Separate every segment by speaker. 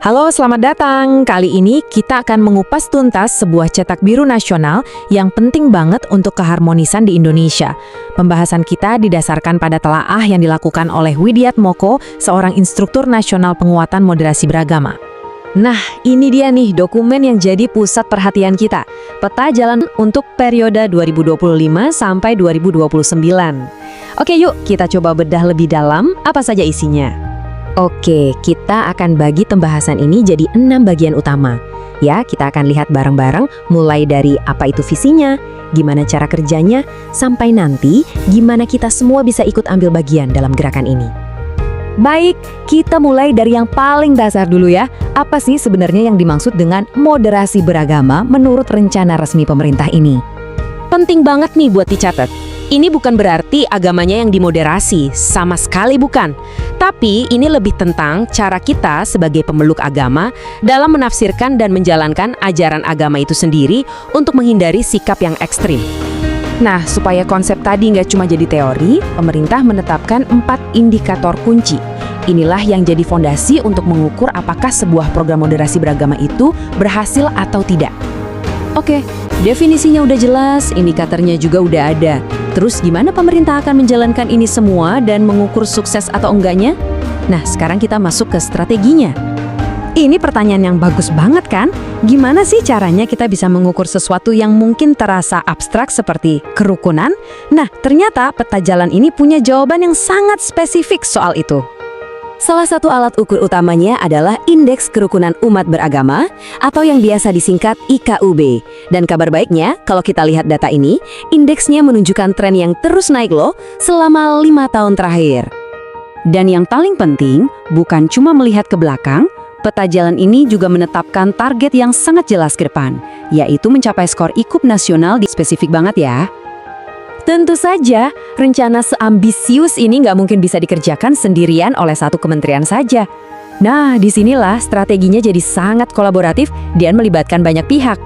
Speaker 1: Halo, selamat datang. Kali ini kita akan mengupas tuntas sebuah cetak biru nasional yang penting banget untuk keharmonisan di Indonesia. Pembahasan kita didasarkan pada telaah yang dilakukan oleh Widiatmoko, seorang instruktur nasional penguatan moderasi beragama. Nah, ini dia nih dokumen yang jadi pusat perhatian kita. Peta jalan untuk periode 2025 sampai 2029. Oke, yuk kita coba bedah lebih dalam apa saja isinya. Oke, kita akan bagi pembahasan ini jadi 6 bagian utama. Ya, kita akan lihat bareng-bareng mulai dari apa itu visinya, gimana cara kerjanya, sampai nanti gimana kita semua bisa ikut ambil bagian dalam gerakan ini. Baik, kita mulai dari yang paling dasar dulu ya. Apa sih sebenarnya yang dimaksud dengan moderasi beragama menurut rencana resmi pemerintah ini? Penting banget nih buat dicatat. Ini bukan berarti agamanya yang dimoderasi, sama sekali bukan. Tapi ini lebih tentang cara kita sebagai pemeluk agama dalam menafsirkan dan menjalankan ajaran agama itu sendiri untuk menghindari sikap yang ekstrim. Nah, supaya konsep tadi nggak cuma jadi teori, pemerintah menetapkan 4 indikator kunci. Inilah yang jadi fondasi untuk mengukur apakah sebuah program moderasi beragama itu berhasil atau tidak. Oke, definisinya udah jelas, indikatornya juga udah ada. Terus gimana pemerintah akan menjalankan ini semua dan mengukur sukses atau enggaknya? Nah, sekarang kita masuk ke strateginya. Ini pertanyaan yang bagus banget kan? Gimana sih caranya kita bisa mengukur sesuatu yang mungkin terasa abstrak seperti kerukunan? Nah, ternyata peta jalan ini punya jawaban yang sangat spesifik soal itu. Salah satu alat ukur utamanya adalah Indeks Kerukunan Umat Beragama atau yang biasa disingkat IKUB. Dan kabar baiknya, kalau kita lihat data ini, indeksnya menunjukkan tren yang terus naik loh selama 5 tahun terakhir. Dan yang paling penting, bukan cuma melihat ke belakang, peta jalan ini juga menetapkan target yang sangat jelas ke depan, yaitu mencapai skor IKUB nasional di spesifik banget ya. Tentu saja, rencana seambisius ini nggak mungkin bisa dikerjakan sendirian oleh satu kementerian saja. Nah, disinilah strateginya jadi sangat kolaboratif dan melibatkan banyak pihak.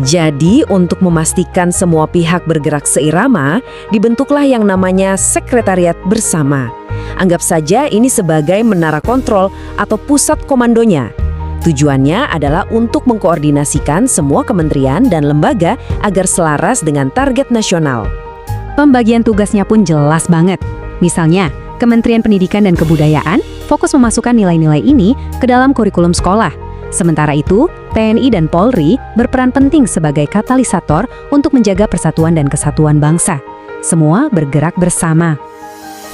Speaker 1: Jadi, untuk memastikan semua pihak bergerak seirama, dibentuklah yang namanya Sekretariat Bersama. Anggap saja ini sebagai menara kontrol atau pusat komandonya. Tujuannya adalah untuk mengkoordinasikan semua kementerian dan lembaga agar selaras dengan target nasional. Pembagian tugasnya pun jelas banget. Misalnya, Kementerian Pendidikan dan Kebudayaan fokus memasukkan nilai-nilai ini ke dalam kurikulum sekolah. Sementara itu, TNI dan Polri berperan penting sebagai katalisator untuk menjaga persatuan dan kesatuan bangsa. Semua bergerak bersama.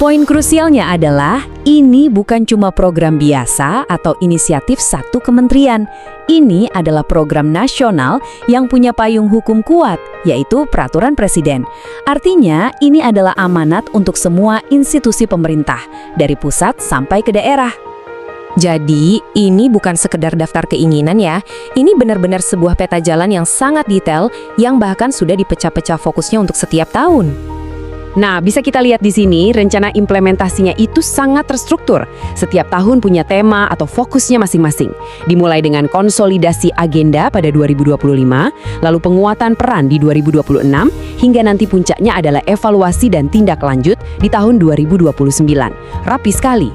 Speaker 1: Poin krusialnya adalah, ini bukan cuma program biasa atau inisiatif satu kementerian. Ini adalah program nasional yang punya payung hukum kuat, yaitu Peraturan Presiden. Artinya, ini adalah amanat untuk semua institusi pemerintah, dari pusat sampai ke daerah. Jadi, ini bukan sekedar daftar keinginan ya. Ini benar-benar sebuah peta jalan yang sangat detail, yang bahkan sudah dipecah-pecah fokusnya untuk setiap tahun. Nah, bisa kita lihat di sini, rencana implementasinya itu sangat terstruktur. Setiap tahun punya tema atau fokusnya masing-masing. Dimulai dengan konsolidasi agenda pada 2025, lalu penguatan peran di 2026, hingga nanti puncaknya adalah evaluasi dan tindak lanjut di tahun 2029. Rapi sekali.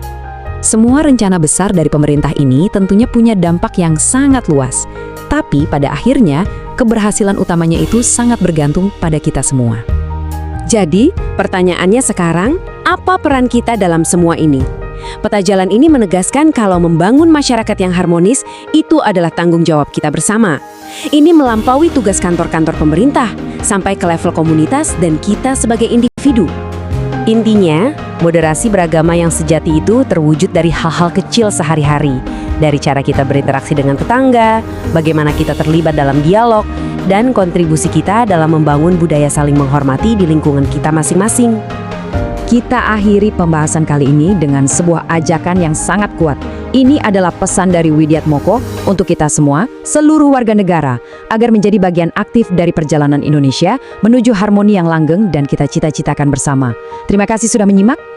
Speaker 1: Semua rencana besar dari pemerintah ini tentunya punya dampak yang sangat luas. Tapi pada akhirnya, keberhasilan utamanya itu sangat bergantung pada kita semua. Jadi, pertanyaannya sekarang, apa peran kita dalam semua ini? Peta jalan ini menegaskan kalau membangun masyarakat yang harmonis itu adalah tanggung jawab kita bersama. Ini melampaui tugas kantor-kantor pemerintah, sampai ke level komunitas dan kita sebagai individu. Intinya, moderasi beragama yang sejati itu terwujud dari hal-hal kecil sehari-hari. Dari cara kita berinteraksi dengan tetangga, bagaimana kita terlibat dalam dialog, dan kontribusi kita dalam membangun budaya saling menghormati di lingkungan kita masing-masing. Kita akhiri pembahasan kali ini dengan sebuah ajakan yang sangat kuat. Ini adalah pesan dari Widiatmoko untuk kita semua, seluruh warga negara, agar menjadi bagian aktif dari perjalanan Indonesia menuju harmoni yang langgeng dan kita cita-citakan bersama. Terima kasih sudah menyimak.